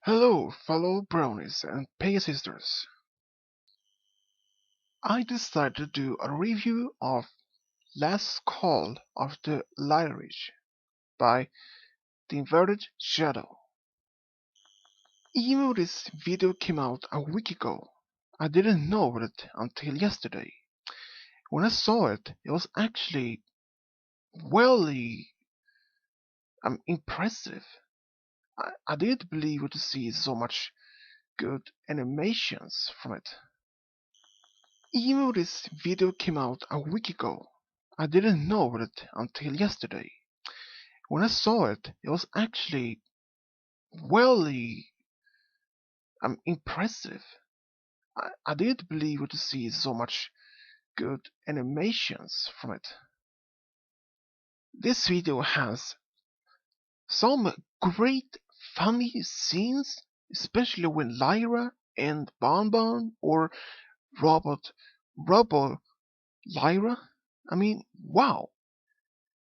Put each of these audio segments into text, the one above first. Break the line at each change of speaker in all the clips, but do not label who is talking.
Hello, fellow brownies and pay sisters. I decided to do a review of Last Call of the Lyrish by The Inverted Shadow. Even though this video came out a week ago, I didn't know it until yesterday. When I saw it, it was actually really impressive. I didn't believe it to see so much good animations from it. Even though this video came out a week ago, I didn't know it until yesterday. When I saw it, it was actually really impressive. I didn't believe it to see so much good animations from it. This video has some great funny scenes, especially when Lyra and Bonbon or Robot Robo Lyra. I mean, wow.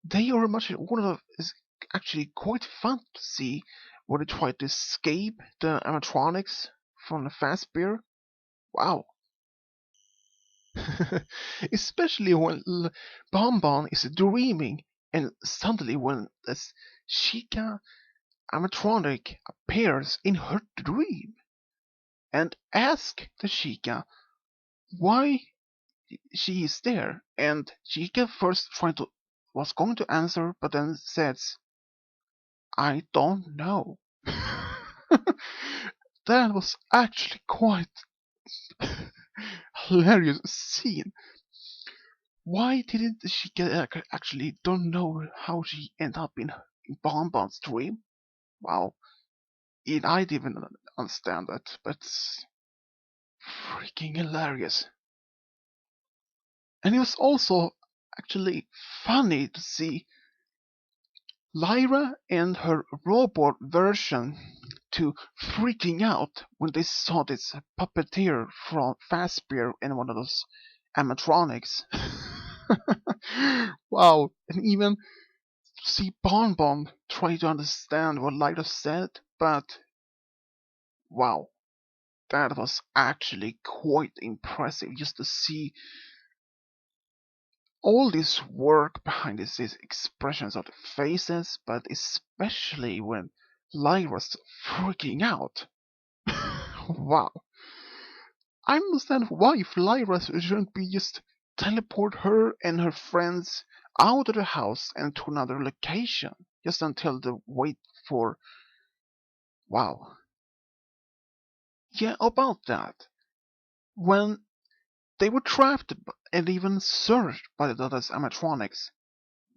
They are much one of is actually quite fun to see when they try to escape the animatronics from the fast beer. Wow. Especially when Bonbon is dreaming and suddenly when this Chica animatronic appears in her dream and asks the Chica why she is there, and Chica first tried to was going to answer but then says, I don't know. That was actually quite hilarious scene. Why didn't she actually don't know how she ended up in Bonbon's dream? Wow, I didn't even understand that, but it's freaking hilarious. And it was also actually funny to see Lyra and her robot version to freaking out when they saw this puppeteer from Fazbear in one of those animatronics. Wow, and even see Bonbon try to understand what Lyra said, but wow, that was actually quite impressive just to see all this work behind these expressions of the faces, but especially when Lyra's freaking out. Wow. I understand why if Lyra shouldn't be just teleport her and her friends out of the house and to another location just until they wait for. Wow. Yeah, about that. When they were trapped and even searched by the others animatronics,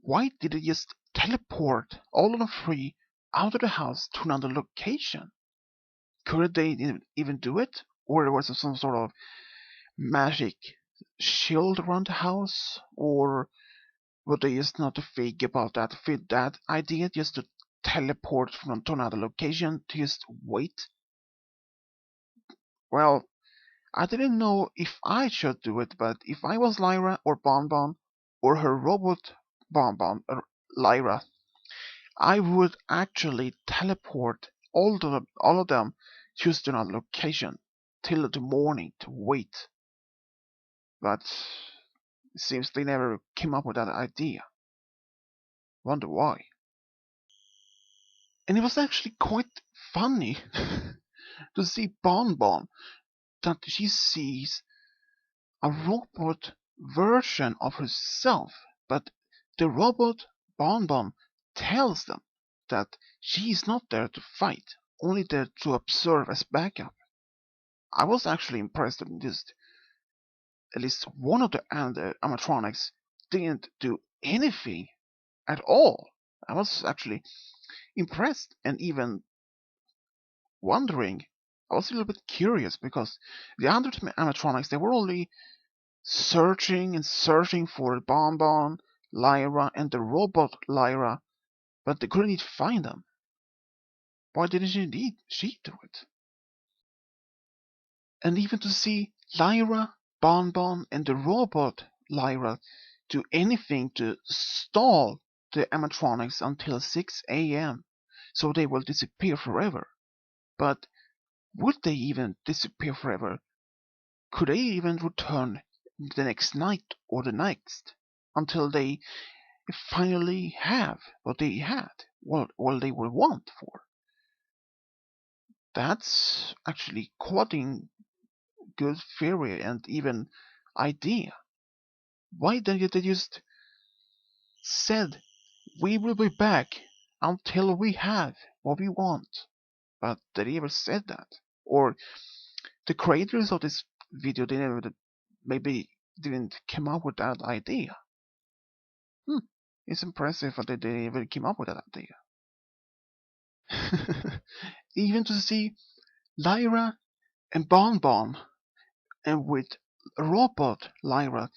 why did they just teleport all of them free out of the house to another location? Could they even do it? Or was it some sort of magic shield around the house? Or would they just not think about that, fit that idea just to teleport from to another location to just wait? Well, I didn't know if I should do it, but if I was Lyra or Bonbon or her robot Bonbon or Lyra, I would actually teleport all of them just to another location till the morning to wait. But it seems they never came up with that idea. Wonder why. And it was actually quite funny to see Bonbon that she sees a robot version of herself, but the robot Bonbon tells them that she is not there to fight, only there to observe as backup. I was actually impressed that just at least one of the animatronics didn't do anything at all. I was actually impressed and even wondering. I was a little bit curious because the other animatronics they were only searching and searching for Bonbon, Lyra, and the robot Lyra, but they couldn't even find them. Why didn't she do it? And even to see Lyra, Bonbon, and the robot Lyra do anything to stall the animatronics until 6 a.m. so they will disappear forever. But Would they even disappear forever? Could they even return the next night or the next until they finally have what they had, what they were want for? That's actually quite a good theory and even idea. Why didn't they just said we will be back until we have what we want? But they never said that. Or the creators of this video they never maybe didn't come up with that idea. Hmm. It's impressive that they even came up with that idea. Even to see Lyra and Bonbon and with robot Lyra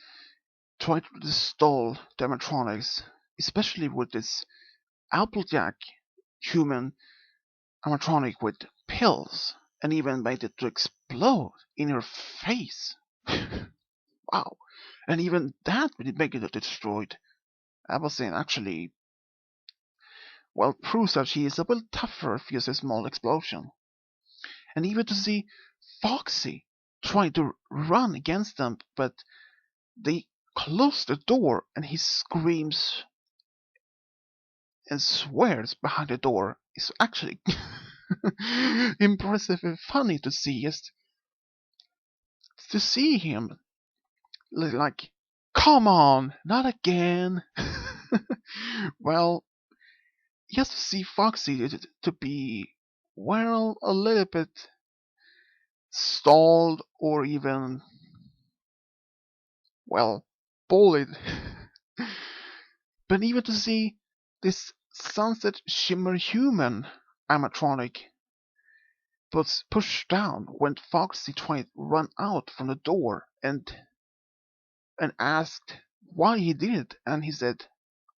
try to install the animatronics, especially with this Applejack human animatronic with pills, and even made it to explode in her face. Wow. And even that would make it destroyed. I was saying actually, well, proves that she is a bit tougher if you a small explosion. And even to see Foxy trying to run against them, but they close the door and he screams and swears behind the door is actually impressive and funny to see. Just to see him like, come on, not again. Well, just to see Foxy to be, well, a little bit stalled or even, well, bullied. But even to see this Sunset Shimmer human animatronic was pushed down when Foxy tried to run out from the door and asked why he did it, and he said,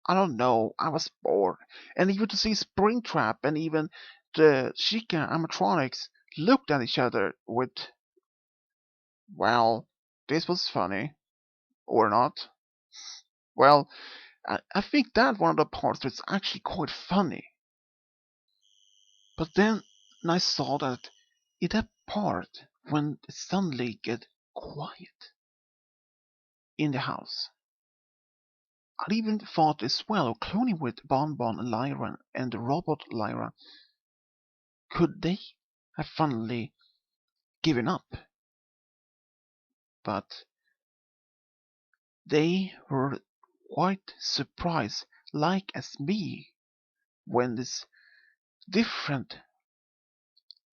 I don't know, I was bored. And even to see Springtrap and even the Chica animatronics looked at each other with, well, this was funny, or not. Well, I think that one of the parts that's actually quite funny. But then I saw that in that part when it suddenly get quiet in the house. I even thought as well, cloning with Bonbon and Lyra and the robot Lyra, could they have finally given up? But they were quite surprised, like as me, when this different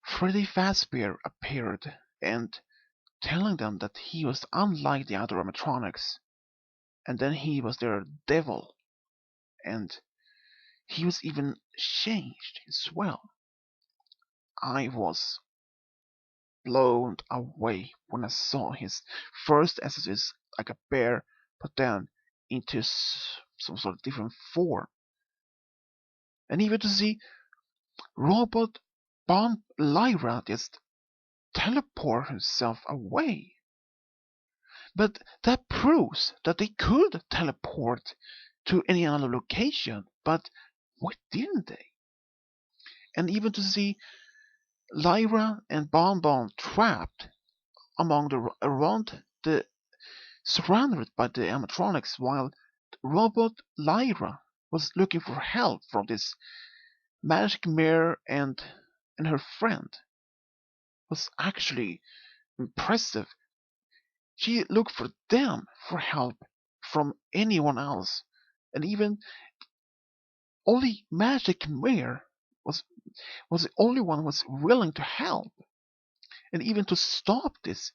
Freddy Fazbear appeared and telling them that he was unlike the other animatronics, and then he was their devil, and he was even changed as well. I was blown away when I saw his first as is like a bear, but then into some sort of different form. And even to see Robot Bomb Lyra just teleport himself away. But that proves that they could teleport to any other location, but why didn't they? And even to see Lyra and Bonbon trapped among the around the surrounded by the animatronics while robot Lyra was looking for help from this magic mirror and her friend was actually impressive. She looked for them for help from anyone else, and even only Magic Mirror was the only one who was willing to help, and even to stop this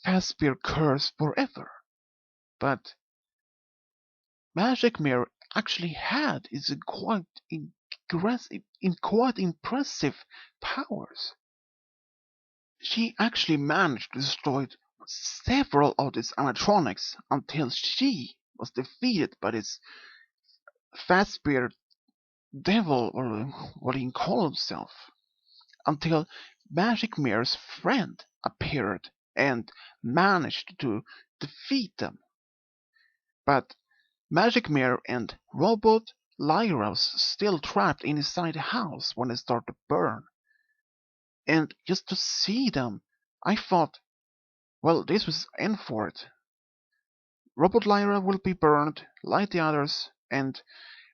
Fazbear curse forever. But Magic Mirror actually had its quite impressive powers. She actually managed to destroy several of these animatronics until she was defeated by this Fazbear devil, or what he called himself, until Magic Mirror's friend appeared and managed to defeat them. But Magic Mirror and Robot Lyra was still trapped inside the house when it started to burn. And just to see them, I thought, well, this was in for it. Robot Lyra will be burned, like the others, and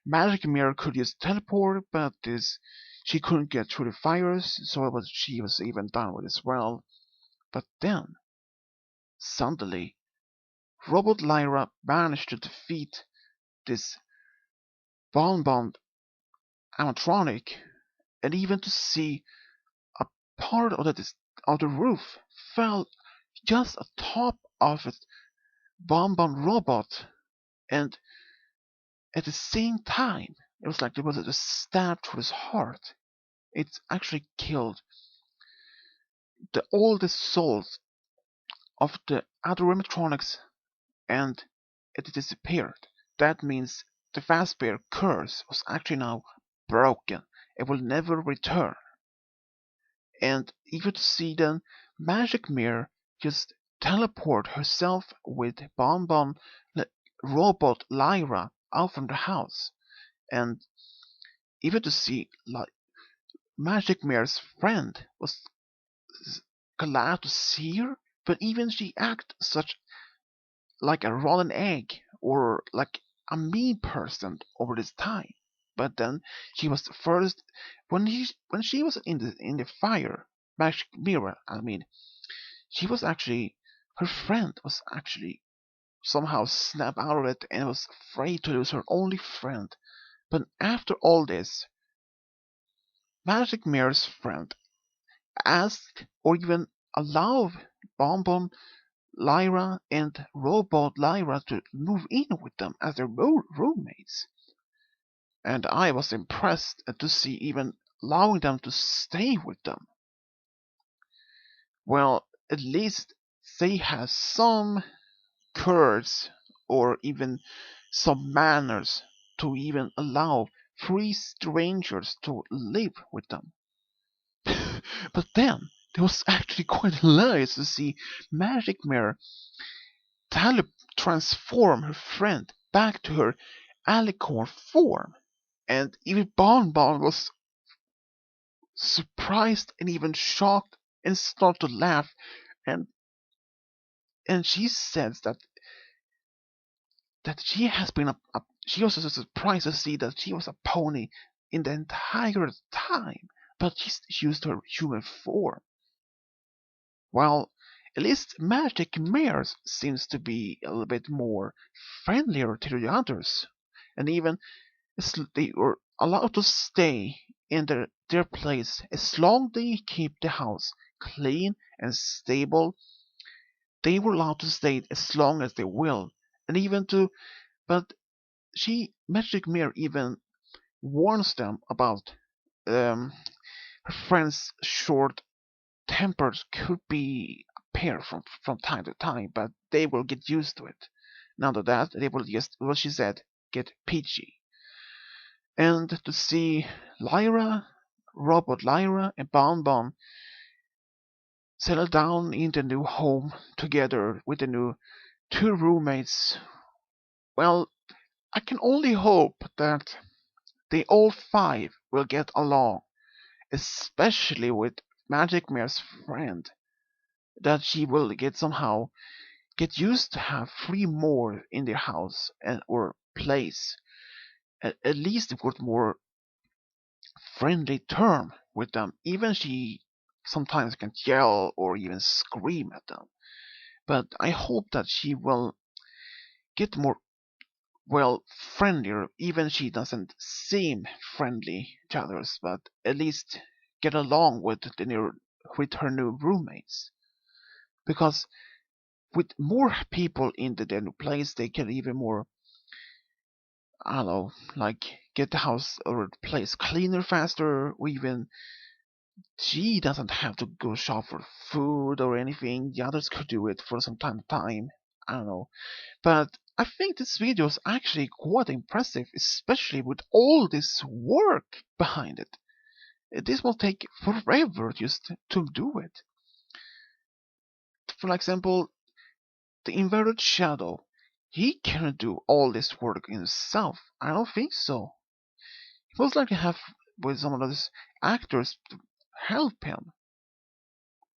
Magic Mirror could just teleport, but this she couldn't get through the fires, so she was even done with as well. But then, suddenly, Robot Lyra managed to defeat this bonbon animatronic, and even to see a part of the roof fell just atop of it bonbon robot, and at the same time, it was like there was a stab through his heart. It actually killed all the souls of the other animatronics, and it disappeared. That means the Fazbear curse was actually now broken. It will never return. And even to see then Magic Mirror just teleport herself with Bonbon Robot Lyra out from the house. And even to see like Magic Mirror's friend was glad to see her, but even she acted such like a rotten egg or like a mean person over this time. But then she was the first when she was in the fire, Magic Mirror. I mean, she was actually her friend was actually somehow snapped out of it and was afraid to lose her only friend. But after all this, Magic Mirror's friend asked or even allowed Bonbon Lyra and Robot Lyra to move in with them as their roommates. And I was impressed to see even allowing them to stay with them. Well, at least they have some courage or even some manners to even allow three strangers to live with them. But then it was actually quite hilarious to see Magic Mirror transform her friend back to her alicorn form. And even Bonbon was surprised and even shocked and started to laugh. And and she says that she has been she was so surprised to see that she was a pony in the entire time, but she used her human form. While at least Magic Mirror seems to be a little bit more friendlier to the others, and even they were allowed to stay in their place as long as they keep the house clean and stable. They were allowed to stay as long as they will, and even to. But Magic Mirror even warns them about um, her friend's short tempers could be appear from time to time, but they will get used to it. None of that, they will just, what she said, get peachy. And to see Lyra, Robot Lyra, and Bonbon settle down in the new home together with the new two roommates, well, I can only hope that they all five will get along, especially with Magic Mare's friend, that she will get somehow get used to have three more in their house and or place, at least with more friendly term with them. Even she sometimes can yell or even scream at them. But I hope that she will get more well friendlier. Even she doesn't seem friendly to others, but at least get along with her new roommates. Because with more people in the new place, they can even more I don't know, like get the house or the place cleaner faster, or even she doesn't have to go shop for food or anything. The others could do it for some time. I don't know. But I think this video is actually quite impressive, especially with all this work behind it. This will take forever just to do it. For example, the inverted shadow. He cannot do all this work himself. I don't think so. He most likely have with some of those actors to help him.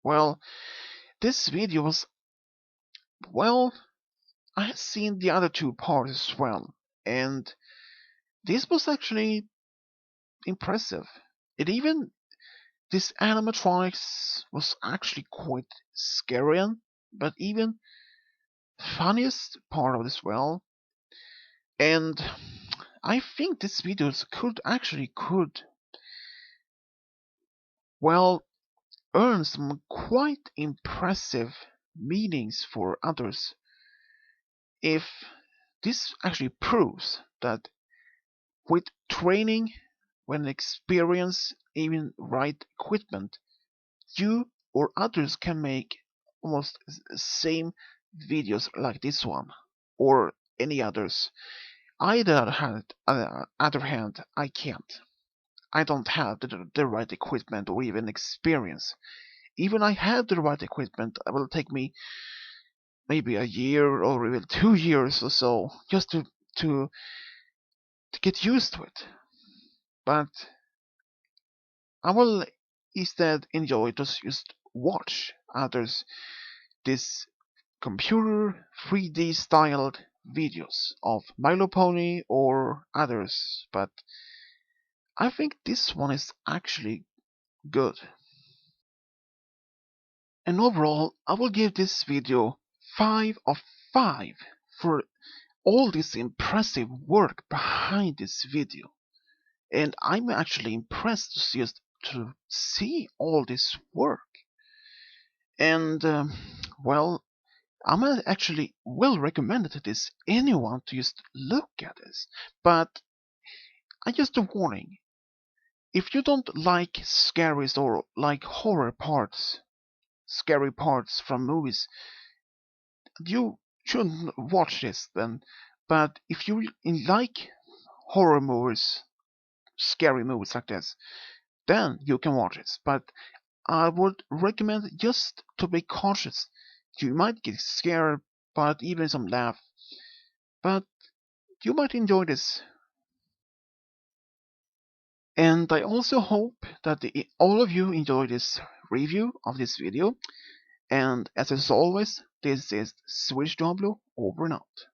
Well, this video was, well, I had seen the other two parts as well, and this was actually impressive. It even, this animatronics was actually quite scary, but even funniest part of this, well, and I think this videos could well earn some quite impressive meanings for others if this actually proves that with training, when experience, even right equipment, you or others can make almost same videos like this one or any others. Other hand, I can't. I don't have the right equipment or even experience. Even I have the right equipment, it will take me maybe a year or even 2 years or so just to to get used to it. But I will instead enjoy just watch others this computer 3D styled videos of Milo Pony or others, but I think this one is actually good. And overall, I will give this video 5 of 5 for all this impressive work behind this video. And I'm actually impressed to see all this work. And well, I'm actually will recommend it to this anyone to just look at this. But I just a warning: if you don't like scaries or like scary parts from movies, you shouldn't watch this then. But if you like horror movies, scary movies like this, then you can watch it. But I would recommend just to be cautious. You might get scared, but even some laugh. But you might enjoy this. And I also hope that all of you enjoy this review of this video. And as always, this is Swedish Diablo over and out.